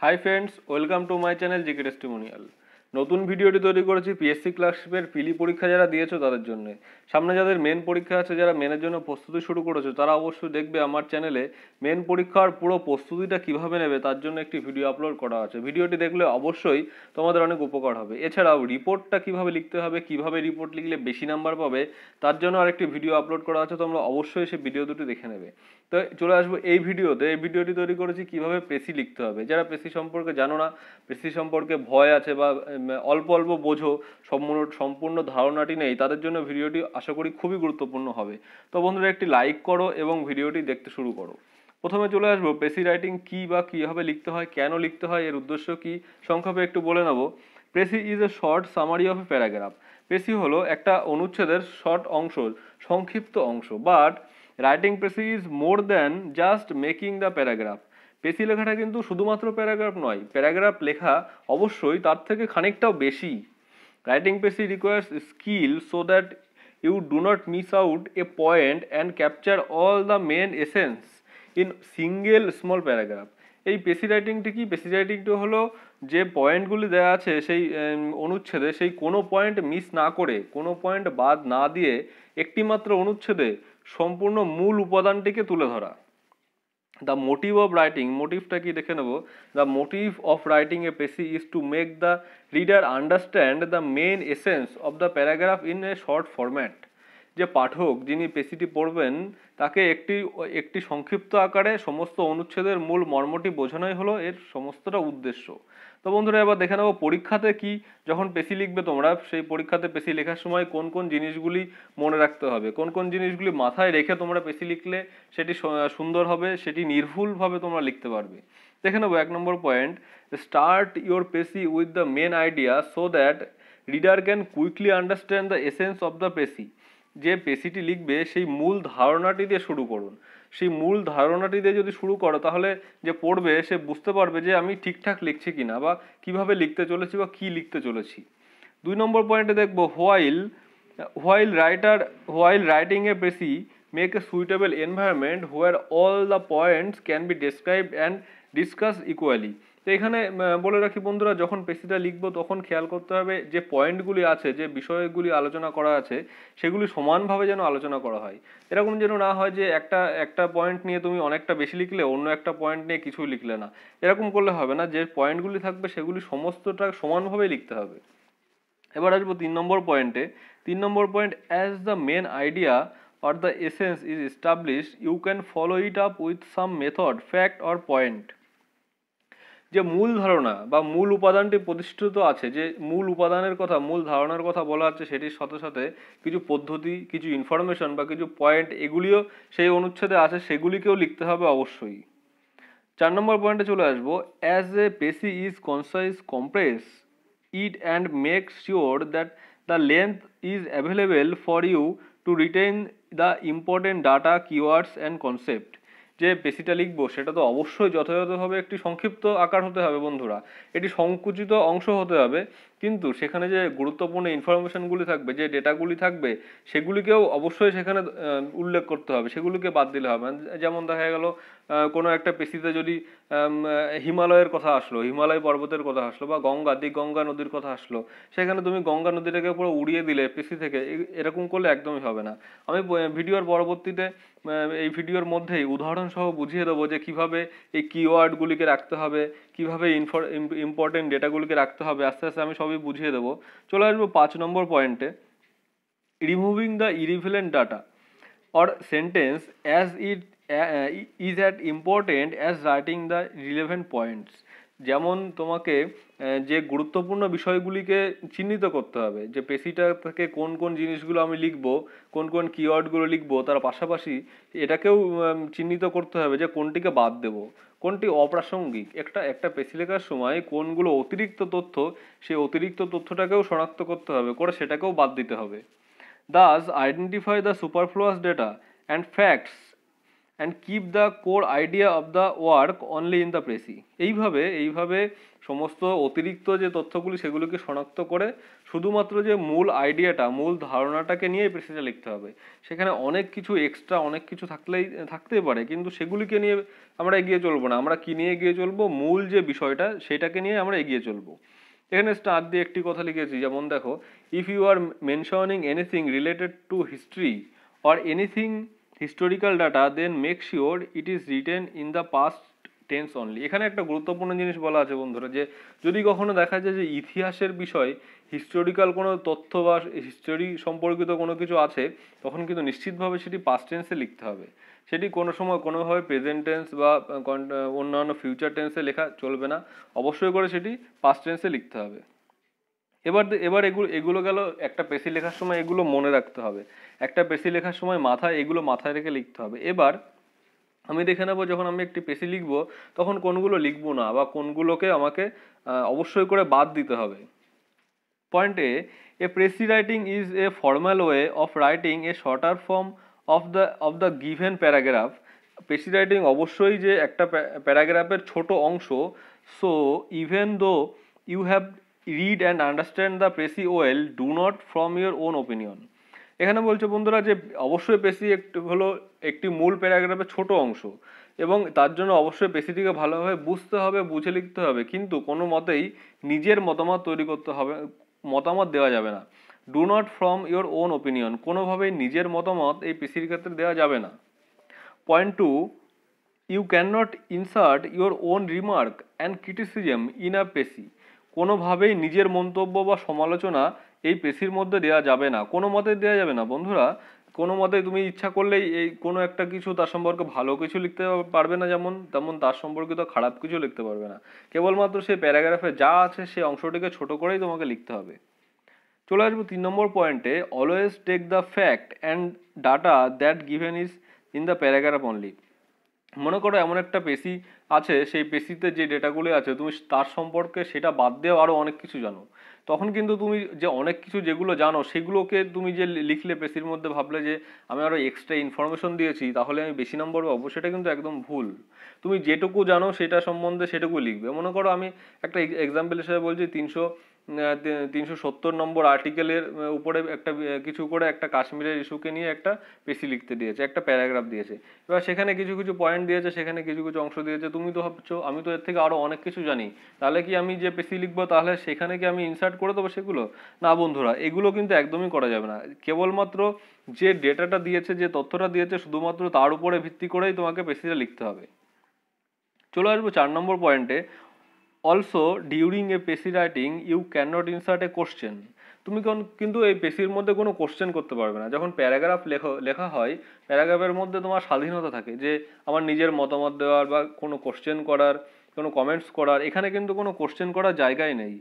Hi friends, welcome to my channel GK testimonial. নতুন ভিডিওটি তৈরি করেছি পিএসসি ক্লার্কশিপের পিলি পরীক্ষা যারা দিয়েছো তাদের জন্য। সামনে যাদের মেন পরীক্ষা আছে, যারা মেনের জন্য প্রস্তুতি শুরু করেছো, তারা অবশ্যই দেখবে আমার চ্যানেলে মেন পরীক্ষার পুরো প্রস্তুতিটা কিভাবে নেবে তার জন্য একটি ভিডিও আপলোড করা আছে। ভিডিওটি দেখলে অবশ্যই তোমাদের অনেক উপকার হবে। এছাড়াও রিপোর্টটা কিভাবে লিখতে হবে, কিভাবে রিপোর্ট লিখলে বেশি নাম্বার পাবে, তার জন্য আরেকটি ভিডিও আপলোড করা আছে, তোমরা অবশ্যই সেই ভিডিও দুটি দেখে নেবে। তো চলে আসবো এই ভিডিওতে। এই ভিডিওটি তৈরি করেছি কিভাবে পেসি লিখতে হবে। যারা পেসি সম্পর্কে জানো না, পেসি সম্পর্কে ভয় আছে বা অল্প অল্প বোঝো, সম্পূর্ণ ধারণাটি নেই, তাদের জন্য ভিডিওটি আশা করি খুবই গুরুত্বপূর্ণ হবে। তো বন্ধুরা, একটি লাইক করো এবং ভিডিওটি দেখতে শুরু করো। প্রথমে চলে আসবো পেসি রাইটিং কি বা কীভাবে লিখতে হয়, কেন লিখতে হয়, এর উদ্দেশ্য কি, সংক্ষেপে একটু বলে নেব। Precis is a short summary of a paragraph. Precis হলো একটা অনুচ্ছেদের শর্ট অংশ, সংক্ষিপ্ত অংশ। But writing precis is more than just making the paragraph. Precis লেখাটা কিন্তু শুধুমাত্র প্যারাগ্রাফ নয়, প্যারাগ্রাফ লেখা অবশ্যই তার থেকে খানিকটাও বেশি। Writing precis requires skill so that you do not miss out a point and capture all the main essence in single small paragraph. এই পেসি রাইটিংটি কি? পেসি রাইটিংটি হলো যে পয়েন্টগুলি দেওয়া আছে সেই অনুচ্ছেদে, সেই কোনো পয়েন্ট মিস না করে, কোনো পয়েন্ট বাদ না দিয়ে একটি মাত্র অনুচ্ছেদে সম্পূর্ণ মূল উপাদানটিকে তুলে ধরা। দ্য মোটিভ অফ রাইটিং, মোটিভটা কি দেখে নেব। The motive of writing a precis is to make the reader understand the main essence of the paragraph in a short format. যে পাঠক, যিনি পেসিটি পড়বেন, তাকে একটি সংক্ষিপ্ত আকারে সমস্ত অনুচ্ছেদের মূল মর্মটি বোঝানোই হলো এর সমস্তটা উদ্দেশ্য। তো বন্ধুরা, এবার দেখে নেবো পরীক্ষাতে কি, যখন পেসি লিখবে তোমরা, সেই পরীক্ষাতে পেসি লেখার সময় কোন কোন জিনিসগুলি মনে রাখতে হবে, কোন কোন জিনিসগুলি মাথায় রেখে তোমরা পেসি লিখলে সেটি সুন্দর হবে, সেটি নির্ভুলভাবে তোমরা লিখতে পারবে। দেখে নেবো 1 নম্বর point, start your precis with the main idea so that reader can quickly understand the essence of the precis. যে পেসিটি লিখবে সেই মূল ধারণাটি দিয়ে শুরু করুন। সেই মূল ধারণাটি দিয়ে যদি শুরু করো, তাহলে যে পড়বে সে বুঝতে পারবে যে আমি ঠিকঠাক লিখছি কিনা, বা কিভাবে লিখতে চলেছি বা কি লিখতে চলেছি। 2 নম্বর পয়েন্টে দেখবো, while writing a precis make a suitable environment where all the points can be described and discuss equally. তো এখানে বলে রাখি বন্ধুরা, যখন পেসিটা লিখবো তখন খেয়াল করতে হবে যে পয়েন্টগুলি আছে, যে বিষয়গুলি আলোচনা করা আছে, সেগুলি সমানভাবে যেন আলোচনা করা হয়। এরকম যেন না হয় যে একটা পয়েন্ট নিয়ে তুমি অনেকটা বেশি লিখলে, অন্য একটা পয়েন্ট নিয়ে কিছুই লিখলে না। এরকম করলে হবে না। যে পয়েন্টগুলি থাকবে সেগুলি সমস্তটা সমানভাবে লিখতে হবে। এবার আসবো 3 নম্বর পয়েন্টে। 3 নম্বর point, as the main idea or the essence is established, you can follow it up with some method, fact or point. যে মূল ধারণা বা মূল উপাদানটি প্রতিষ্ঠিত আছে, যে মূল উপাদানের কথা, মূল ধারণার কথা বলা আছে, সেটির সাথে সাথে কিছু পদ্ধতি, কিছু ইনফরমেশন বা কিছু পয়েন্ট, এগুলিও সেই অনুচ্ছেদে আছে, সেগুলিকেও লিখতে হবে অবশ্যই। 4 নম্বর পয়েন্টে চলে আসবো, as a precis is concise compress it and make sure that the length is available for you to retain the important data, keywords and concept. যে পেসিটা লিখবো সেটা তো অবশ্যই যথাযথভাবে একটি সংক্ষিপ্ত আকার হতে হবে বন্ধুরা, এটি সংকুচিত অংশ হতে হবে, কিন্তু সেখানে যে গুরুত্বপূর্ণ ইনফরমেশনগুলি থাকবে, যে ডেটাগুলি থাকবে, সেগুলিকেও অবশ্যই সেখানে উল্লেখ করতে হবে, সেগুলিকে বাদ দিলে হবে। যেমন দেখা গেল কোনো একটা পেসিতে যদি হিমালয়ের কথা আসলো, হিমালয় পর্বতের কথা আসলো, বা গঙ্গা নদীর কথা আসলো, সেখানে তুমি গঙ্গা নদীটাকে পুরো উড়িয়ে দিলে পেসি থেকে, এরকম করলে একদমই হবে না। আমি ভিডিওর পরবর্তীতে এই ভিডিওর মধ্যেই উদাহরণ সহ বুঝিয়ে দেবো যে কিভাবে এই কিওয়ার্ডগুলিকে রাখতে হবে, কিভাবে ইম্পর্টেন্ট ডেটাগুলিকে রাখতে হবে, আস্তে আস্তে আমি সবই বুঝিয়ে দেবো। চলে আসবো 5 নম্বর পয়েন্টে, removing the irrelevant data or sentence as it is as important as writing the relevant points. যেমন তোমাকে যে গুরুত্বপূর্ণ বিষয়গুলিকে চিহ্নিত করতে হবে, যে পেসিটা থেকে কোন কোন জিনিসগুলো আমি লিখবো, কোন কোন কিওয়ার্ডগুলো লিখবো, তার পাশাপাশি এটাকেও চিহ্নিত করতে হবে যে কোনটিকে বাদ দেব, কোনটি অপ্রাসঙ্গিক। একটা পেসি লেখার সময় কোনগুলো অতিরিক্ত তথ্য, সেই অতিরিক্ত তথ্যটাকেও শনাক্ত করতে হবে, করে সেটাকেও বাদ দিতে হবে। Thus, identify the superfluous data and facts and keep the core idea of the work only in the precis. এইভাবে সমস্ত অতিরিক্ত যে তথ্যগুলি সেগুলিকে শনাক্ত করে শুধুমাত্র যে মূল আইডিয়াটা, মূল ধারণাটাকে নিয়ে প্রেসিটা লিখতে হবে। সেখানে অনেক কিছু এক্সট্রা অনেক কিছু থাকতেই পারে, কিন্তু সেগুলিকে নিয়ে আমরা এগিয়ে চলবো না। আমরা কি নিয়ে এগিয়ে চলবো? মূল যে বিষয়টা সেটাকে নিয়ে আমরা এগিয়ে চলবো। এখানে স্টার দিয়ে একটি কথা লিখেছি, যেমন দেখো, if you are mentioning anything related to history or anything historical data, then make sure it is written in the past tense only। এখানে একটা গুরুত্বপূর্ণ জিনিস বলা আছে বন্ধুরা, যে যদি কখনো দেখা যায় যে ইতিহাসের বিষয়, হিস্টোরিক্যাল কোনো তথ্য বা হিস্টোরি সম্পর্কিত কোনো কিছু আছে, তখন কিন্তু নিশ্চিতভাবে সেটি পাস্ট টেন্সে লিখতে হবে। সেটি কোনো সময় কোনোভাবে প্রেজেন্ট টেন্স বা অন্যান্য ফিউচার টেন্সে লেখা চলবে না, অবশ্যই করে সেটি পাস্ট টেন্সে লিখতে হবে। এবার এগুলো গেল একটা পেশি লেখার সময় এগুলো মনে রাখতে হবে, একটা পেশি লেখার সময় এগুলো মাথায় রেখে লিখতে হবে। এবার আমি দেখে নেবো যখন আমি একটি পেশি লিখবো তখন কোনগুলো লিখবো না বা কোনগুলোকে আমাকে অবশ্যই করে বাদ দিতে হবে। Point a precis writing is a formal way of writing a shorter form of the given paragraph. Precis writing অবশ্যই যে একটা প্যারাগ্রাফের ছোট অংশ। So even though you have read and understand the precis well, do not from your own opinion. এখানে বলছে বন্ধুরা যে অবশ্যই পেশি একটি মূল প্যারাগ্রাফের ছোট অংশ, এবং তার জন্য অবশ্যই পেশিটিকে ভালোভাবে বুঝতে হবে, বুঝে লিখতে হবে, কিন্তু কোনো মতেই নিজের মতামত তৈরি করতে হবে, মতামত দেওয়া যাবে না। Do not from your own opinion, কোনোভাবেই নিজের মতামত এই পেশির ক্ষেত্রে দেওয়া যাবে না। Point 2, you can not insert your own remark and criticism in a precis. কোনোভাবেই নিজের মন্তব্য বা সমালোচনা এই পেশির মধ্যে দেওয়া যাবে না, কোনো মতে দেওয়া যাবে না বন্ধুরা। কোনো মতে তুমি ইচ্ছা করলেই এই কোনো একটা কিছু তার সম্পর্কে ভালো কিছু লিখতে পারবে না, তেমন তার সম্পর্কিত খারাপ কিছু লিখতে পারবে না। কেবলমাত্র সেই প্যারাগ্রাফে যা আছে সেই অংশটিকে ছোট করেই তোমাকে লিখতে হবে। চলে আসবো 3 নম্বর পয়েন্টে, always take the fact and data that given is in the paragraph only. মনে করো এমন একটা পেশি আছে, সেই পেশিতে যে ডেটাগুলি আছে তুমি তার সম্পর্কে সেটা বাদ দিয়েও আরও অনেক কিছু জানো, তখন কিন্তু তুমি যে অনেক কিছু যেগুলো জানো সেগুলোকে তুমি যে লিখলে পেশির মধ্যে, ভাবলে যে আমি আরও এক্সট্রা ইনফরমেশন দিয়েছি তাহলে আমি বেশি নম্বর পাবো, সেটা কিন্তু একদম ভুল। তুমি যেটুকু জানো সেটা সম্বন্ধে সেটুকু লিখবে। মনে করো আমি একটা এক্সাম্পল হিসেবে বলছি, 370 নম্বর আর্টিকেলের উপরে একটা কিছু করে একটা কাশ্মীরের ইস্যুকে নিয়ে একটা পেশি লিখতে দিয়েছে, একটা প্যারাগ্রাফ দিয়েছে। এবার সেখানে কিছু কিছু পয়েন্ট দিয়েছে, সেখানে কিছু কিছু অংশ দিয়েছে। তুমি তো ভাবছো আমি তো এর থেকে আরও অনেক কিছু জানি, তাহলে কি আমি যে পেশি লিখবো তাহলে সেখানে কি আমি ইনসার্ট করে দেবো সেগুলো? না বন্ধুরা, এগুলো কিন্তু একদমই করা যাবে না। কেবলমাত্র যে ডেটাটা দিয়েছে, যে তথ্যটা দিয়েছে, শুধুমাত্র তার উপরে ভিত্তি করেই তোমাকে পেশিটা লিখতে হবে। চলে আসবো 4 নম্বর পয়েন্টে, also during a precis writing you can not insert a question. তুমি কিন্তু এই পেশির মধ্যে কোনো কোশ্চেন করতে পারবে না। যখন প্যারাগ্রাফ লেখা হয়, প্যারাগ্রাফের মধ্যে তোমার স্বাধীনতা থাকে যে আমার নিজের মতামত দেওয়ার বা কোনো কোশ্চেন করার, কোনো কমেন্টস করার। এখানে কিন্তু কোনো কোশ্চেন করার জায়গাই নেই।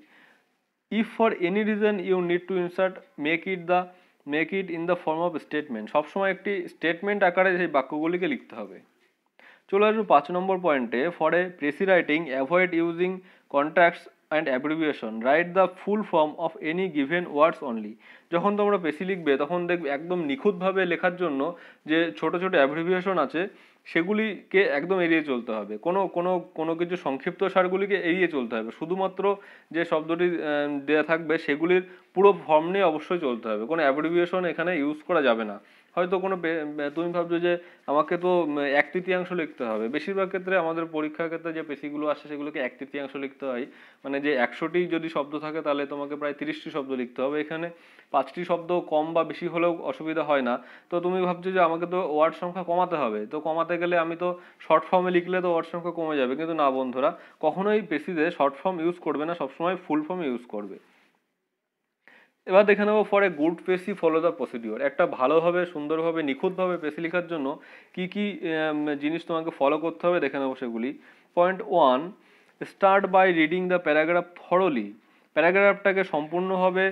If for any reason you need to insert, make it in the form of statement. সবসময় একটি স্টেটমেন্ট আকারে সেই বাক্যগুলিকে লিখতে হবে। চলে আসবো 5 নম্বর পয়েন্টে, for a precis writing avoid using contacts and abbreviation, write the full form of any given words only. যখন তোমরা পেশি লিখবে তখন দেখবে একদম নিখুঁতভাবে লেখার জন্য যে ছোট ছোট অ্যাব্রিভিয়েশন আছে সেগুলিকে একদম এড়িয়ে চলতে হবে। কোনো কিছু সংক্ষিপ্ত সারগুলিকে এড়িয়ে চলতে হবে। শুধুমাত্র যে শব্দটি দেওয়া থাকবে সেগুলির পুরো ফর্ম নিয়ে অবশ্যই চলতে হবে। কোনো অ্যাব্রিভিয়েশন এখানে ইউজ করা যাবে না। হয়তো তুমি ভাবছো যে আমাকে তো 1/3 লিখতে হবে। বেশিরভাগ ক্ষেত্রে আমাদের পরীক্ষার ক্ষেত্রে যে পেশিগুলো আসে সেগুলোকে 1/3 লিখতে হয়। মানে যে 100টি যদি শব্দ থাকে তাহলে তোমাকে প্রায় 30টি শব্দ লিখতে হবে। এখানে 5টি শব্দ কম বা বেশি হলেও অসুবিধা হয় না। তো তুমি ভাবছো যে আমাকে তো ওয়ার্ড সংখ্যা কমাতে হবে, তো কমাতে গেলে আমি তো শর্ট ফর্মে লিখলে তো ওয়ার্ড সংখ্যা কমে যাবে। কিন্তু না বন্ধুরা, কখনোই পেশিতে শর্ট ফর্ম ইউজ করবে না, সবসময় ফুল ফর্ম ইউজ করবে। এবার দেখে নেবো, ফর এ গুড পেশি ফলো দ্য প্রসিডিওর। একটা ভালোভাবে, সুন্দরভাবে, নিখুঁতভাবে পেশি লেখার জন্য কি কি জিনিস তোমাকে ফলো করতে হবে দেখে নেবো সেগুলি। Point 1, start by reading the paragraph thoroughly. প্যারাগ্রাফটাকে সম্পূর্ণভাবে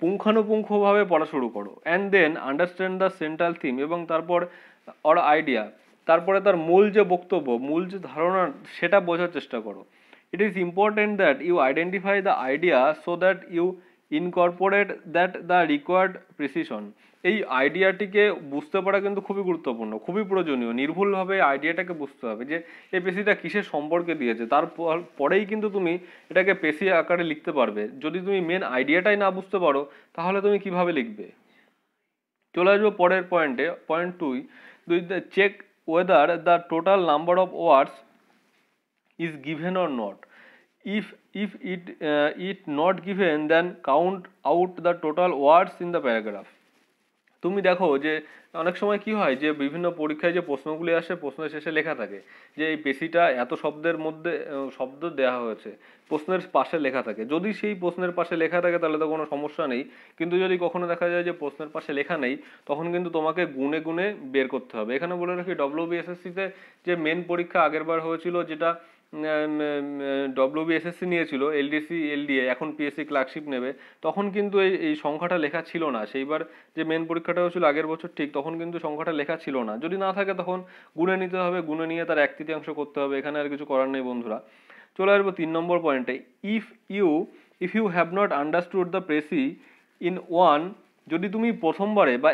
পুঙ্খানুপুঙ্খভাবে পড়া শুরু করো। And then understand the central theme, এবং তারপর অর আইডিয়া, তারপরে তার মূল যে বক্তব্য, মূল যে ধারণা সেটা বোঝার চেষ্টা করো। It is important that you identify the idea so that you incorporate that the required precision। এই আইডিয়াটিকে বুঝতে পারা কিন্তু খুবই গুরুত্বপূর্ণ, খুবই প্রয়োজনীয়। নির্ভুলভাবে আইডিয়াটাকে বুঝতে হবে যে এই পেশিটা কিসের সম্পর্কে দিয়েছে, পরেই কিন্তু তুমি এটাকে পেশি আকারে লিখতে পারবে। যদি তুমি মেন আইডিয়াটাই না বুঝতে পারো তাহলে তুমি কিভাবে লিখবে। চলে আসবো পরের পয়েন্টে, point 2, check whether the total number of words is given or not. If it not given, then count out the total words in the paragraph. তুমি দেখো যে অনেক সময় কি হয় যে বিভিন্ন পরীক্ষায় যে প্রশ্নগুলি আসে, প্রশ্নের শেষে লেখা থাকে যে এই পেশিটা এত শব্দের মধ্যে শব্দ দেওয়া হয়েছে, প্রশ্নের পাশে লেখা থাকে। যদি সেই প্রশ্নের পাশে লেখা থাকে তাহলে তো কোনো সমস্যা নেই, কিন্তু যদি কখনো দেখা যায় যে প্রশ্নের পাশে লেখা নেই তখন কিন্তু তোমাকে গুনে গুনে বের করতে হবে। এখানে বলে রাখি WBSSC-তে যে মেন পরীক্ষা আগেরবার হয়েছিল, যেটা WBSSC নিয়েছিল, LDC LDA, এখন PSC ক্লার্কশিপ নেবে, তখন কিন্তু এই সংখ্যাটা লেখা ছিল না। সেইবার যে মেন পরীক্ষাটা হয়েছিল আগের বছর ঠিক তখন কিন্তু সংখ্যাটা লেখা ছিল না। যদি না থাকে তখন গুনে নিতে হবে, গুনে নিয়ে তার 1/3 করতে হবে। এখানে আর কিছু করার নেই বন্ধুরা। চলে আসবো 3 নম্বর পয়েন্টে, if you have not understood the precis in one, যদি তুমি প্রথমবারে বা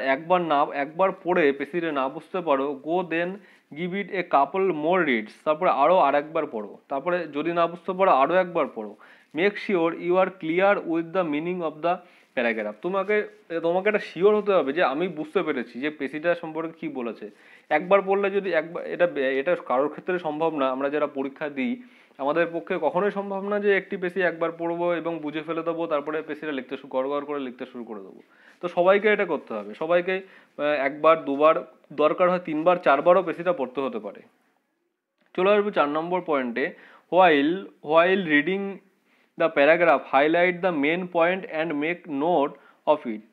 একবার পড়ে পেসিরে না বুঝতে পারো, গো then give it A couple more reads, তারপরে আরেকবার পড়ো, তারপরে যদি না বুঝতে পারো আরও একবার পড়ো। Make sure you are clear with the meaning of the paragraph. তোমাকে একটা শিওর হতে হবে যে আমি বুঝতে পেরেছি যে পেশিটা সম্পর্কে কি বলেছে। একবার পড়লে যদি এটা কারোর ক্ষেত্রে সম্ভব না। আমরা যারা পরীক্ষা দিই আমাদের পক্ষে কখনোই সম্ভব না যে একটি পেশি একবার পড়বো এবং বুঝে ফেলে দেবো, তারপরে পেশিটা গড় করে লিখতে শুরু করে দেবো। তো সবাইকে এটা করতে হবে, সবাইকে একবার দুবার, দরকার হয় 3বার 4বারও পেশিটা পড়তে হতে পারে। চলে আসবো 4 নম্বর পয়েন্টে, while reading the paragraph highlight the main point and make note of it.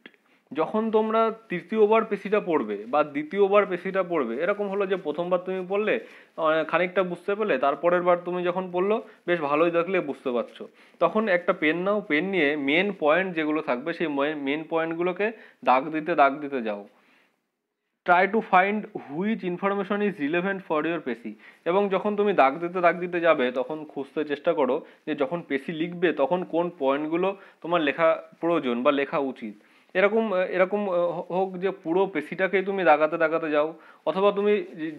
যখন তোমরা তৃতীয়বার পেশিটা পড়বে বা দ্বিতীয়বার পেশিটা পড়বে, এরকম হলো যে প্রথমবার তুমি পড়লে খানিকটা বুঝতে পেলে, তারপরের বার তুমি যখন পড়লো বেশ ভালোই দেখলে বুঝতে পারছো, তখন একটা পেন নাও, পেন নিয়ে মেন পয়েন্ট যেগুলো থাকবে সেই মেন পয়েন্টগুলোকে দাগ দিতে যাও। Try to find which information is relevant for your পেশি। এবং যখন তুমি দাগ দিতে যাবে তখন খুঁজতে চেষ্টা করো যে যখন পেশি লিখবে তখন কোন পয়েন্টগুলো তোমার লেখা প্রয়োজন বা লেখা উচিত। এরকম হোক যে পুরো পেশিটাকেই তুমি দাগাতে যাও, অথবা তুমি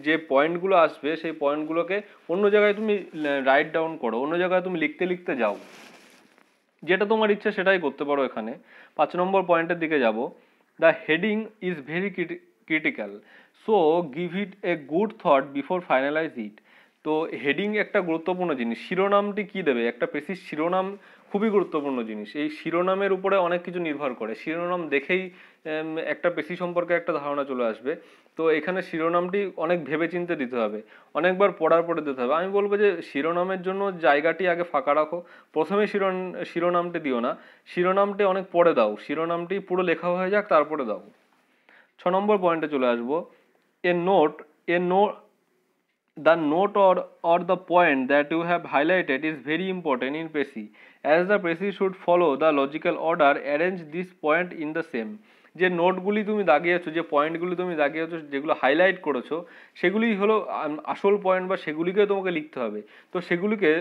যে পয়েন্টগুলো আসবে সেই পয়েন্টগুলোকে অন্য জায়গায় তুমি রাইট ডাউন করো, অন্য জায়গায় তুমি লিখতে যাও, যেটা তোমার ইচ্ছা সেটাই করতে পারো। এখানে 5 নম্বর পয়েন্টের দিকে যাব, the heading is very critical, so give it a good thought before finalize it. তো হেডিং একটা গুরুত্বপূর্ণ জিনিস। শিরোনামটি কি দেবে, একটা পেশির শিরোনাম খুবই গুরুত্বপূর্ণ জিনিস। এই শিরোনামের উপরে অনেক কিছু নির্ভর করে। শিরোনাম দেখেই একটা পেশি সম্পর্কে একটা ধারণা চলে আসবে। তো এখানে শিরোনামটি অনেক ভেবেচিন্তে দিতে হবে, অনেকবার পড়ার পরে দিতে হবে। আমি বলবো যে শিরোনামের জন্য জায়গাটি আগে ফাঁকা রাখো, প্রথমে শিরোনামটি দিও না, শিরোনামটি অনেক পরে দাও, শিরোনামটি পুরো লেখা হয়ে যাক তারপরে দাও। 6 নম্বর পয়েন্টে চলে আসবো, এ note the note or the point that you have highlighted is very important in PESI, as the PESI should follow the logical order. Arrange this point in the same. যে নোটগুলি তুমি দাগিয়েছো, যে পয়েন্টগুলি তুমি দাগিয়েছো, যেগুলো হাইলাইট করেছো, সেগুলি হলো আসল পয়েন্ট বা সেগুলিকে তোমাকে লিখতে হবে। তো সেগুলিকে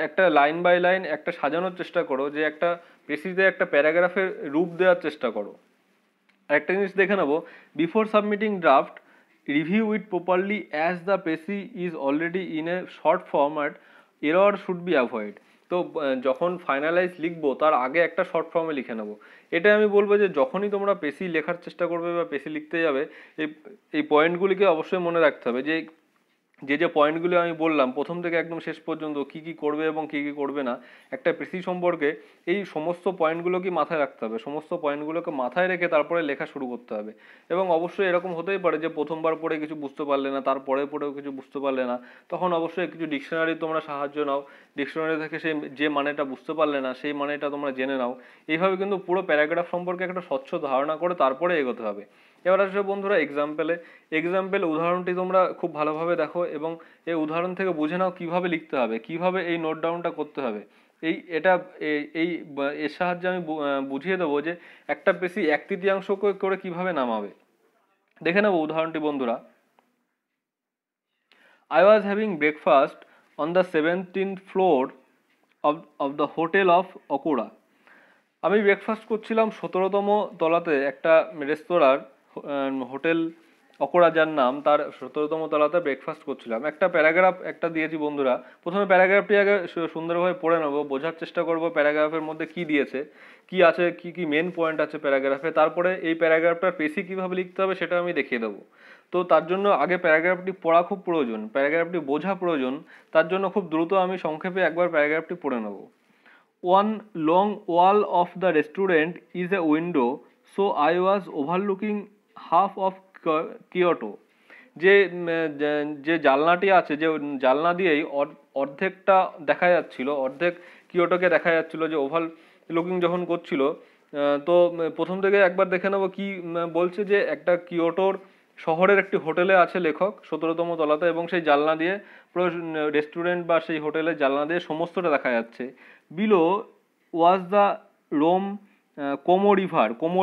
একটা লাইন বাই লাইন একটা সাজানোর চেষ্টা করো, যে একটা পেশিতে একটা প্যারাগ্রাফের রূপ দেওয়ার চেষ্টা করো। একটা জিনিস দেখে নেবো, before submitting draft review it properly, as the precis is already in a short format, error should be avoid. তো যখন ফাইনালাইজ লিখবো তার আগে একটা শর্ট ফর্মে লিখে নেবো। এটা আমি বলবো যে যখনই তোমরা পেসি লেখার চেষ্টা করবে বা পেসি লিখতে যাবে, এই পয়েন্টগুলিকে অবশ্যই মনে রাখতে হবে যে যে পয়েন্টগুলো আমি বললাম প্রথম থেকে একদম শেষ পর্যন্ত কি করবে এবং কি করবে না একটা পেশি সম্পর্কে, এই সমস্ত পয়েন্টগুলোকে মাথায় রাখতে হবে। সমস্ত পয়েন্টগুলোকে মাথায় রেখে তারপরে লেখা শুরু করতে হবে। এবং অবশ্যই এরকম হতেই পারে যে প্রথমবার পড়ে কিছু বুঝতে পারলে না, তারপরে পড়েও কিছু বুঝতে পারলে না, তখন অবশ্যই কিছু ডিকশনারি তোমরা সাহায্য নাও। ডিকশনারি থেকে যে মানেটা বুঝতে পারলে না সেই মানেটা তোমরা জেনে নাও। এইভাবে কিন্তু পুরো প্যারাগ্রাফ সম্পর্কে একটা স্বচ্ছ ধারণা করে তারপরে এগোতে হবে। এবার আসবে বন্ধুরা এক্সাম্পল উদাহরণটি তোমরা খুব ভালোভাবে দেখো এবং এই উদাহরণ থেকে বুঝে নাও কিভাবে লিখতে হবে, কিভাবে এই নোট ডাউনটা করতে হবে। এর সাহায্যে আমি বুঝিয়ে দেবো যে একটা পেশি 1/3 করে কিভাবে নামাবে। দেখে নেবো উদাহরণটি বন্ধুরা। I was having breakfast on the 17th floor of the hotel of Okura. আমি ব্রেকফাস্ট করছিলাম 17তম তলাতে একটা রেস্তোরাঁর হোটেল অকোরা যার নাম, তার 17তম তলাতে ব্রেকফাস্ট করছিলাম। একটা প্যারাগ্রাফ একটা দিয়েছি বন্ধুরা, প্রথমে প্যারাগ্রাফটি আগে সুন্দরভাবে পড়ে নেবো, বোঝার চেষ্টা করব প্যারাগ্রাফের মধ্যে কি দিয়েছে, কি আছে, কি কি মেন পয়েন্ট আছে প্যারাগ্রাফে, তারপরে এই প্যারাগ্রাফটার পেশি কীভাবে লিখতে হবে সেটা আমি দেখিয়ে দেবো। তো তার জন্য আগে প্যারাগ্রাফটি পড়া খুব প্রয়োজন, প্যারাগ্রাফটি বোঝা প্রয়োজন, তার জন্য খুব দ্রুত আমি সংক্ষেপে একবার প্যারাগ্রাফটি পড়ে নেবো। One long wall of the restaurant is a window, so I was overlooking half of Kyoto. যে যে জানলাটি আছে, যে জানলা দিয়েই অর্ধেকটা দেখা যাচ্ছিল, অর্ধেক কিয়োটোকে দেখা যাচ্ছিল, যে ওভার লুকিং যখন করছিল। তো প্রথম থেকে একবার দেখে নেবো কি বলছে, যে একটা কিয়োটোর শহরের একটি হোটেলে আছে লেখক 17তম তলাতে, এবং সেই জানলা দিয়ে পুরো রেস্টুরেন্ট বা সেই হোটেলের জানলা দিয়ে সমস্তটা দেখা যাচ্ছে। Below was the Rome Como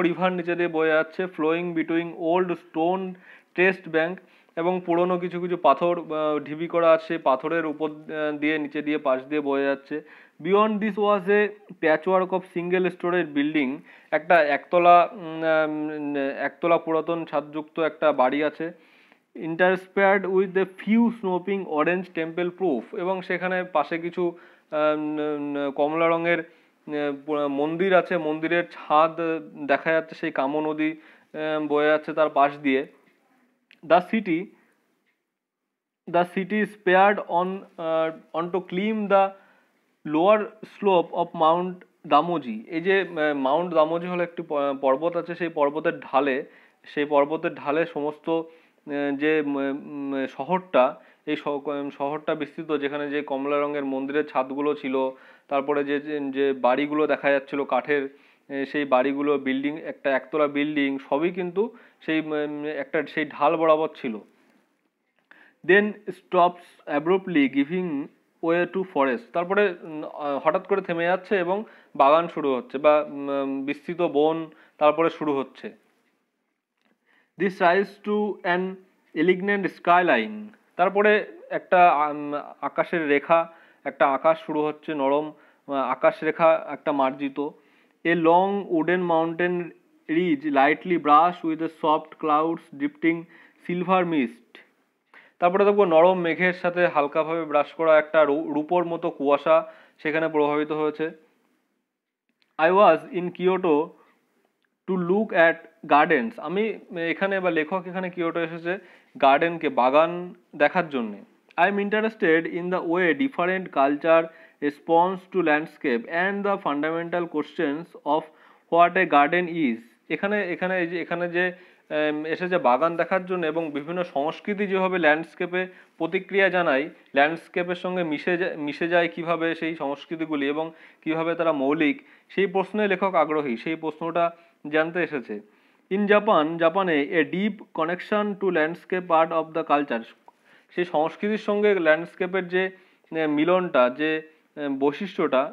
river নিচে দিয়ে বয়ে যাচ্ছে, flowing between old stone test bank, এবং পুরনো কিছু কিছু পাথর ঢিবি করা আছে, পাথরের উপর দিয়ে নিচে দিয়ে পাশ দিয়ে বয়ে যাচ্ছে। Beyond this was a patchwork of single storage building, একটা একতলা পুরাতন ছাদযুক্ত একটা বাড়ি আছে। Interspersed with the few sloping orange temple প্রুফ, এবং সেখানে পাশে কিছু কমলা রঙের মন্দির আছে, মন্দিরের ছাদ দেখা যাচ্ছে, সেই কামো নদী বয়ে যাচ্ছে তার পাশ দিয়ে। The city spread on to climb the lower slope of mount Daimonji. এই যে মাউন্ট দামোজি হলো একটি পর্বত আছে, সেই পর্বতের ঢালে সমস্ত যে শহরটা, এই শহরটা বিস্তৃত, যেখানে যে কমলা রঙের মন্দিরের ছাদগুলো ছিল, তারপরে যে বাড়িগুলো দেখা যাচ্ছিল কাঠের, সেই বাড়িগুলো বিল্ডিং, একটা একতলা বিল্ডিং, সবই কিন্তু সেই ঢাল বরাবর ছিল। Then stops abruptly giving way to forest, তারপরে হঠাৎ করে থেমে যাচ্ছে এবং বাগান শুরু হচ্ছে, বা বিস্তৃত বন তারপরে শুরু হচ্ছে। This rise to an elegant skyline, তারপরে একটা আকাশের রেখা, একটা আকাশ শুরু হচ্ছে, নরম আকাশ রেখা একটা মার্জিত। A long wooden mountain ridge lightly brush with a soft clouds drifting silver mist, তারপরে দেখবো নরম মেঘের সাথে হালকাভাবে ব্রাশ করা একটা রূপোর মতো কুয়াশা সেখানে প্রভাবিত হয়েছে। I was in Kyoto to look at gardens, আমি এখানে বা লেখক এখানে কিয়োটো এসেছে গার্ডেনকে, বাগান দেখার জন্যে। I am interested in the way different culture response to landscape and the fundamental questions of what a garden is. এখানে যে এসেছে বাগান দেখার জন্য, এবং বিভিন্ন সংস্কৃতি যেভাবে ল্যান্ডস্কেপে প্রতিক্রিয়া জানায়, ল্যান্ডস্কেপের সঙ্গে মিশে যায় কিভাবে সেই সংস্কৃতিগুলি, এবং কিভাবে তারা মৌলিক, সেই প্রশ্নে লেখক আগ্রহী, সেই প্রশ্নটা জানতে এসেছে। ইন জাপানে a deep connection to landscape part of the culture, সেই সংস্কৃতির সঙ্গে ল্যান্ডস্কেপের যে মিলনটা, যে বৈশিষ্ট্যটা।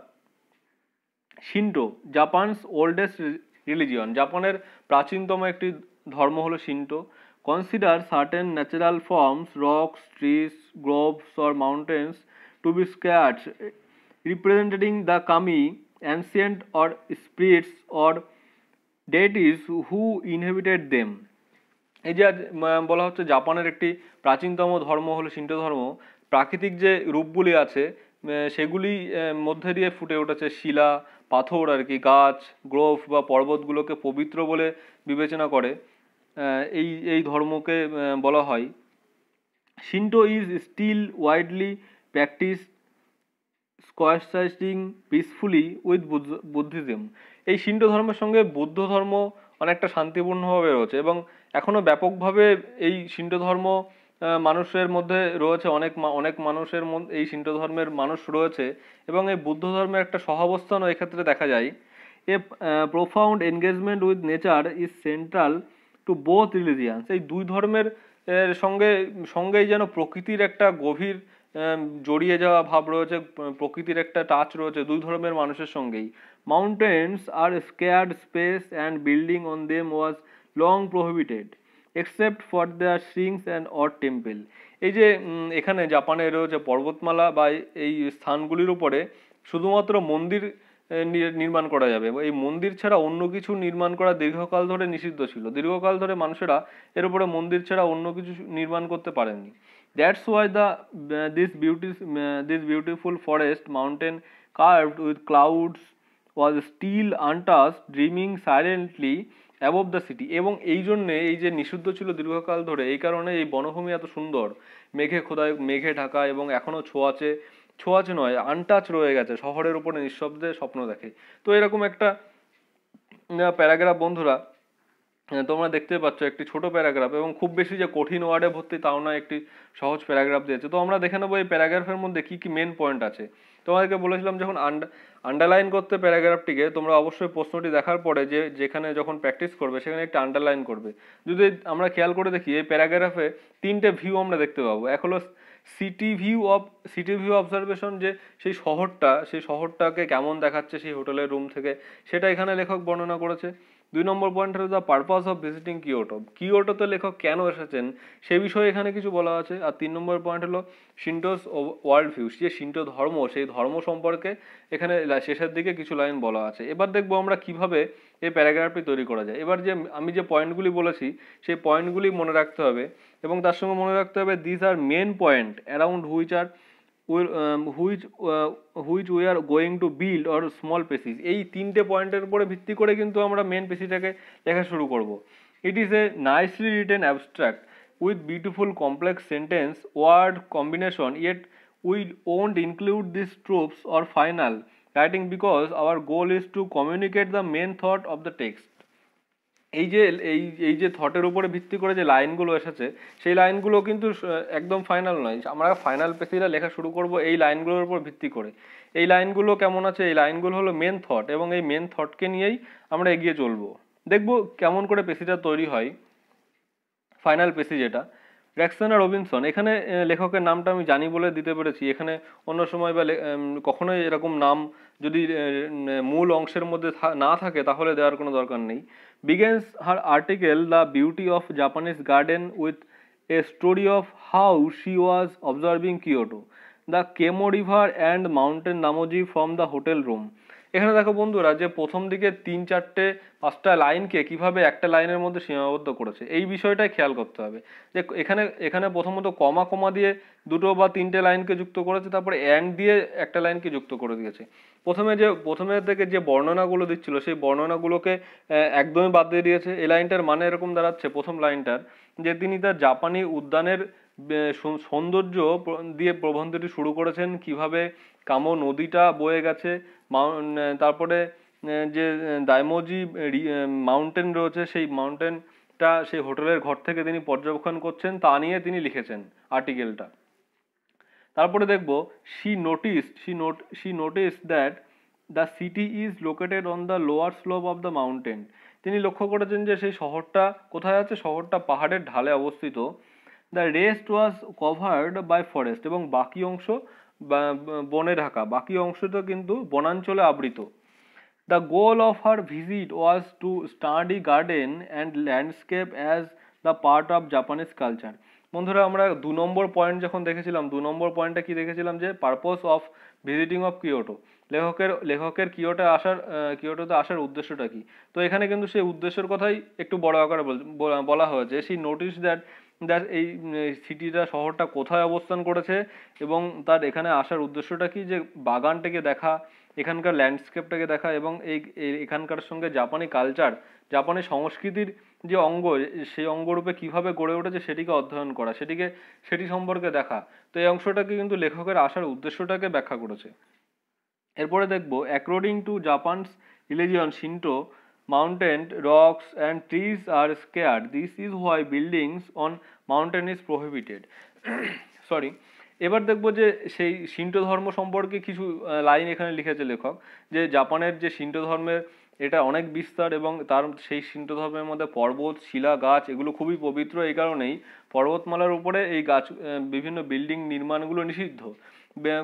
শিন্টো জাপানস ওল্ডেস্ট রিলিজিয়ন, জাপানের প্রাচীনতম একটি ধর্ম হলো Shinto. Consider certain natural forms, rocks, trees, groves or mountains to be sacred representing the kami ancient or spirits or deities who inhabited them. এই যে বলা হচ্ছে জাপানের একটি প্রাচীনতম ধর্ম হলো শিন্টো ধর্ম, প্রাকৃতিক যে রূপগুলি আছে সেগুলি মধ্যে দিয়ে ফুটে উঠেছে শিলা, পাথর আর কি, গাছ, গ্রোভ বা পর্বতগুলোকে পবিত্র বলে বিবেচনা করে এই ধর্মকে বলা হয়। Shinto is still widely practised coexisting peacefully with Buddhism. এই শিন্টো ধর্মের সঙ্গে বৌদ্ধ ধর্ম অনেকটা শান্তিপূর্ণভাবে রয়েছে, এবং এখনও ব্যাপকভাবে এই শিন্টো ধর্ম মানুষের মধ্যে রয়েছে, অনেক মানুষের মধ্যে এই শিন্টো ধর্মের মানুষ রয়েছে, এবং এই বৌদ্ধ ধর্মের একটা সহাবস্থানও এক্ষেত্রে দেখা যায়। A profound engagement with nature is central to both religions. এই দুই ধর্মের সঙ্গেই যেন প্রকৃতির একটা গভীর জড়িয়ে যাওয়া ভাব রয়েছে, প্রকৃতির একটা টাচ রয়েছে দুই ধর্মের মানুষের সঙ্গেই। Mountains are sacred space and building on them was long prohibited except for the shrines and odd temple. এই যে এখানে জাপানে রয়েছে পর্বতমালা বা এই স্থানগুলির উপরে শুধুমাত্র মন্দির নির্মাণ করা যাবে। এই মন্দির ছাড়া অন্য কিছু নির্মাণ করা দীর্ঘকাল ধরে নিষিদ্ধ ছিল। দীর্ঘকাল ধরে মানুষেরা এর উপরে মন্দির ছাড়া অন্য কিছু নির্মাণ করতে পারেননি। That's why this beautiful forest mountain carved with clouds was still untouched, dreaming silently above the city। এবং এই জন্যে এই যে নিষিদ্ধ ছিল দীর্ঘকাল ধরে, এই কারণে এই বনভূমি এত সুন্দর, মেঘে ঢাকা এবং এখনো ছোঁয়াচে নয়, আনটাচ রয়ে গেছে, শহরের উপরে নিঃশব্দে স্বপ্ন দেখে। তো এরকম একটা প্যারাগ্রাফ বন্ধুরা তোমরা দেখতে পাচ্ছ, একটি ছোট প্যারাগ্রাফ এবং খুব বেশি যে কঠিন ওয়ার্ডে ভর্তি তাও না, একটি সহজ প্যারাগ্রাফ দিয়েছে। তো আমরা দেখে নেবো এই প্যারাগ্রাফের মধ্যে কি কি মেন পয়েন্ট আছে। তোমাদেরকে বলেছিলাম যখন আন্ডারলাইন করতে প্যারাগ্রাফটিকে, তোমরা অবশ্যই প্রশ্নটি দেখার পরে যেখানে যখন প্র্যাকটিস করবে সেখানে একটা আন্ডারলাইন করবে। যদি আমরা খেয়াল করে দেখি এই প্যারাগ্রাফে তিনটে ভিউ আমরা দেখতে পাবো। এক হলো সিটি ভিউ অবজারভেশন, যে সেই শহরটাকে কেমন দেখাচ্ছে সেই হোটেলের রুম থেকে, সেটা এখানে লেখক বর্ণনা করেছে। 2 নম্বর পয়েন্ট হলো দ্য পারপাস অফ ভিজিটিং কিয়োটোতে লেখক কেন এসেছেন সে বিষয়ে এখানে কিছু বলা আছে। আর 3 নম্বর পয়েন্ট হলো শিন্টোস ওয়ার্ল্ড ভিউ, যে শিন্টো ধর্ম, সেই ধর্ম সম্পর্কে এখানে শেষের দিকে কিছু লাইন বলা আছে। এবার দেখবো আমরা কিভাবে এই প্যারাগ্রাফটি তৈরি করা যায়। এবার আমি যে পয়েন্টগুলি বলেছি সেই পয়েন্টগুলি মনে রাখতে হবে এবং তার সঙ্গে মনে রাখতে হবে this are main point around which we are going to build or small precis. এই তিনটে পয়েন্টের উপরে ভিত্তি করে কিন্তু আমরা মেন পেসিটাকে লেখা শুরু করব। It is a nicely written abstract with beautiful complex sentence word combination, yet we won't include these tropes or final writing because our goal is to communicate the main thought of the text। এই যে থটের উপরে ভিত্তি করে যে লাইনগুলো এসেছে সেই লাইনগুলো কিন্তু একদম ফাইনাল নয়। আমরা ফাইনাল পেসিটা লেখা শুরু করব এই লাইনগুলোর উপর ভিত্তি করে। এই লাইনগুলো কেমন আছে, এই লাইনগুলো হলো মেন থট এবং এই মেন থটকে নিয়েই আমরা এগিয়ে চলবো। দেখব কেমন করে পেসিটা তৈরি হয়, ফাইনাল পেসি যেটা। রেক্সন আর রবিনসন, এখানে লেখকের নামটা আমি জানি বলে দিতে পেরেছি। এখানে অন্য সময় বা কখনোই এরকম নাম যদি মূল অংশের মধ্যে না থাকে তাহলে দেওয়ার কোনো দরকার নেই। begins her article The Beauty of Japanese Garden with a story of how she was observing Kyoto, the Kemo River and Mountain Namoji from the hotel room। এখানে দেখো বন্ধুরা যে প্রথম দিকে 3-4-5টা লাইনকে কিভাবে একটা লাইনের মধ্যে সীমাবদ্ধ করেছে, এই বিষয়টাই খেয়াল করতে হবে। যে এখানে প্রথমত কমা দিয়ে 2 বা 3টে লাইনকে যুক্ত করেছে, তারপরে অ্যান্ড দিয়ে একটা লাইনকে যুক্ত করে দিয়েছে। প্রথমে থেকে যে বর্ণনাগুলো দিচ্ছিল সেই বর্ণনাগুলোকে একদমই বাদ দিয়ে দিয়েছে। এই লাইনটার মানে এরকম দাঁড়াচ্ছে, প্রথম লাইনটার, যে তিনি তার জাপানি উদ্যানের সৌন্দর্য দিয়ে প্রবন্ধটি শুরু করেছেন, কিভাবে কামো নদীটা বয়ে গেছে, তারপরে যে দাইমোজি মাউন্টেন রয়েছে সেই মাউন্টেনটা সেই হোটেলের ঘর থেকে তিনি পর্যবেক্ষণ করছেন, তা নিয়ে তিনি লিখেছেন আর্টিকেলটা। তারপরে দেখব she noticed that the city is located on the lower slope of the mountain। তিনি লক্ষ্য করেছেন যে সেই শহরটা কোথায় আছে, শহরটা পাহাড়ের ঢালে অবস্থিত। The rest was covered by forest, এবং বাকি অংশ বনে ঢাকা, বাকি অংশটা কিন্তু বনাঞ্চলে আবৃত। The goal of her visit was to study garden and landscape as the part of Japanese culture। বন্ধুরা আমরা 2 নম্বর পয়েন্ট যখন দেখেছিলাম, 2 নম্বর পয়েন্টটা কি দেখেছিলাম, যে purpose of visiting of Kyoto, লেখকের কিয়োটোতে আসার উদ্দেশ্যটা কি। তো এখানে কিন্তু সেই উদ্দেশ্যের কথাই একটু বড় আকারে বলা হয়েছে। সেই নোটিস দ্যাট এই সিটিটা, শহরটা কোথায় অবস্থান করেছে এবং তার এখানে আসার উদ্দেশ্যটা কি, যে বাগানটাকে দেখা, এখানকার ল্যান্ডস্কেপটাকে দেখা এবং এখানকার সঙ্গে জাপানি কালচার, জাপানি সংস্কৃতির যে অঙ্গ, সেই অঙ্গরূপে কিভাবে গড়ে উঠেছে সেটিকে অধ্যয়ন করা, সেটি সম্পর্কে দেখা। তো এই অংশটাকে কিন্তু লেখকের আসার উদ্দেশ্যটাকে ব্যাখ্যা করেছে। এরপরে দেখব according to জাপানস religion Shinto, mountain rocks and trees are scared, this is why buildings on mountain is prohibited. Sorry, এবার দেখব যে সেই শিন্টো ধর্ম সম্পর্কে কিছু লাইন এখানে লিখেছে লেখক, যে জাপানের যে শিন্টো ধর্মের এটা অনেক বিস্তার এবং সেই শিন্টো ধর্মের মধ্যে পর্বত, শিলা, গাছ এগুলো খুবই পবিত্র। এই কারণেই পর্বতমালার উপরে এই গাছ, বিভিন্ন বিল্ডিং নির্মাণগুলো নিষিদ্ধ,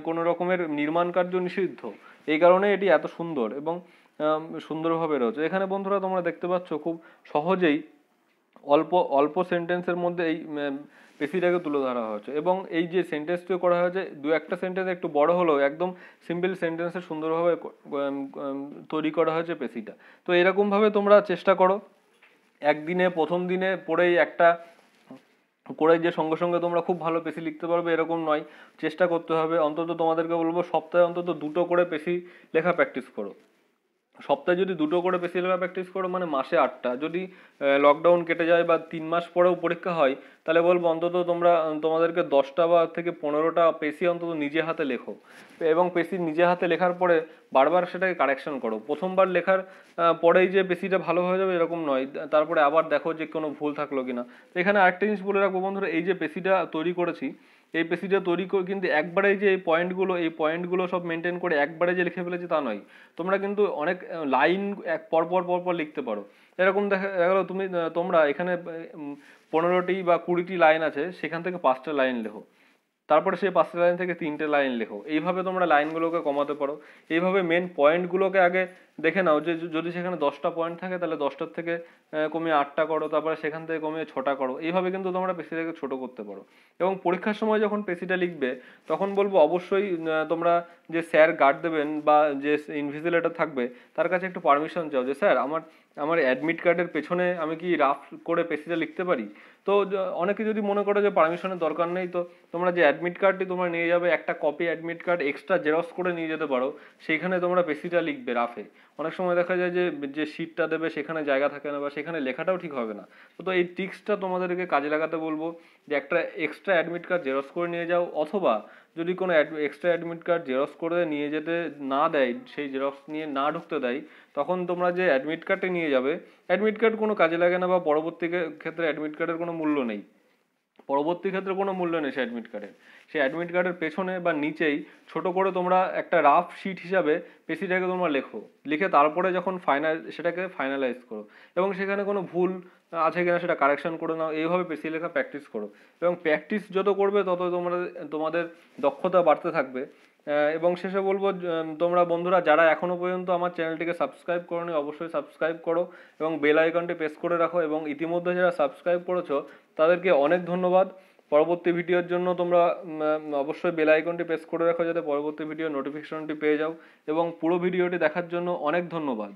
কোনো রকমের নির্মাণ কার্য নিষিদ্ধ। এই কারণে এটি এত সুন্দর এবং সুন্দরভাবে রয়েছে। এখানে বন্ধুরা তোমরা দেখতে পাচ্ছ খুব সহজেই অল্প অল্প সেন্টেন্সের মধ্যে এই পেশিটাকে তুলে ধরা হয়েছে এবং এই যে সেন্টেন্সটিও করা হয়েছে দু একটা সেন্টেন্স একটু বড় হলেও একদম সিম্পল সেন্টেন্সে সুন্দরভাবে তৈরি করা হয়েছে পেশিটা। তো এরকমভাবে তোমরা চেষ্টা করো, একদিনে প্রথম দিনে পড়েই একটা করে যে সঙ্গে সঙ্গে তোমরা খুব ভালো পেশি লিখতে পারবে এরকম নয়, চেষ্টা করতে হবে। অন্তত তোমাদেরকে বলবো সপ্তাহে অন্তত 2টো করে পেশি লেখা প্র্যাকটিস করো। সপ্তাহে যদি 2টো করে পেশি লেখা প্র্যাকটিস করো মানে মাসে 8টা। যদি লকডাউন কেটে যায় বা 3 মাস পরেও পরীক্ষা হয় তাহলে বলবো অন্তত তোমরা তোমাদেরকে 10টা বা থেকে 15টা পেশি অন্তত নিজে হাতে লেখো এবং পেশি নিজে হাতে লেখার পরে বারবার সেটাকে কারেকশন করো। প্রথমবার লেখার পরেই যে পেশিটা ভালো হয়ে যাবে এরকম নয়, তারপরে আবার দেখো যে কোনো ভুল থাকলো কিনা। তো এখানে আরেকটা জিনিস বলে রাখবো বন্ধুরা, এই যে পেশিটা তৈরি করেছি এই পেশিটা তৈরি করে কিন্তু একবারে যে এই পয়েন্টগুলো সব মেনটেন করে একবারে যে লিখে ফেলেছি তা নয়। তোমরা কিন্তু অনেক লাইন এক পর পর লিখতে পারো। এরকম দেখা গেল তোমরা এখানে 15টি বা 20টি লাইন আছে, সেখান থেকে 5টা লাইন লেখো, তারপরে সেই 5টা লাইন থেকে 3টে লাইন লেখো। এইভাবে তোমরা লাইনগুলোকে কমাতে পারো। এইভাবে মেন পয়েন্টগুলোকে আগে দেখে নাও যে যদি সেখানে 10টা পয়েন্ট থাকে তাহলে 10টার থেকে কমিয়ে 8টা করো, তারপরে সেখান থেকে কমিয়ে 6টা করো। এইভাবে কিন্তু তোমরা পেশিটাকে ছোট করতে পারো। এবং পরীক্ষার সময় যখন পেশিটা লিখবে তখন বলবো অবশ্যই তোমরা যে স্যার গার্ড দেবেন বা যে ইনভিজিলেটর থাকবে তার কাছে একটু পারমিশন চাও যে স্যার আমার অ্যাডমিট কার্ডের পেছনে আমি কি রাফ করে পেশিটা লিখতে পারি। তো অনেকে যদি মনে করো যে পারমিশনের দরকার নেই, তো তোমরা যে অ্যাডমিট কার্ডটি তোমরা নিয়ে যাবে একটা copy admit card extra xerox করে নিয়ে যেতে পারো, সেইখানে তোমরা পেশিটা লিখবে রাফে। অনেক সময় দেখা যায় যে যে শিটটা দেবে সেখানে জায়গা থাকে না বা সেখানে লেখাটাও ঠিক হবে না। তো এই ট্রিক্সটা তোমাদেরকে কাজে লাগাতে বলবো যে একটা এক্সট্রা অ্যাডমিট কার্ড জেরক্স করে নিয়ে যাও, অথবা যদি কোনো এক্সট্রা অ্যাডমিট কার্ড জেরক্স করে নিয়ে যেতে না দেয়, সেই জেরক্স নিয়ে না ঢুকতে দেয়, তখন তোমরা যে অ্যাডমিট কার্ডটি নিয়ে যাবে অ্যাডমিট কার্ড কোনো কাজে লাগে না বা পরবর্তী ক্ষেত্রে অ্যাডমিট কার্ডের কোনো মূল্য নেই। পরবর্তী ক্ষেত্রে কোনো মূল্য নেই সেই অ্যাডমিট কার্ডের। সেই অ্যাডমিট কার্ডের পেছনে বা নিচেই ছোট করে তোমরা একটা রাফ শিট হিসাবে পেশিটাকে তোমরা লেখো, লিখে তারপরে যখন সেটাকে ফাইনালাইজ করো এবং সেখানে কোনো ভুল আছে কিনা সেটা কারেকশন করে নাও। এইভাবে পেশি লেখা প্র্যাকটিস করো এবং প্র্যাকটিস যত করবে তত তোমাদের দক্ষতা বাড়তে থাকবে। এবং শেষে বলবো তোমরা বন্ধুরা যারা এখনো পর্যন্ত আমার চ্যানেলটিকে সাবস্ক্রাইব করোনি অবশ্যই সাবস্ক্রাইব করো এবং বেল আইকনটি প্রেস করে রাখো। এবং ইতিমধ্যে যারা সাবস্ক্রাইব করেছো তাদেরকে অনেক ধন্যবাদ। পরবর্তী ভিডিওর জন্য তোমরা অবশ্যই বেল আইকনটি প্রেস করে রাখো যাতে পরবর্তী ভিডিওর নোটিফিকেশনটি পেয়ে যাও। এবং পুরো ভিডিওটি দেখার জন্য অনেক ধন্যবাদ।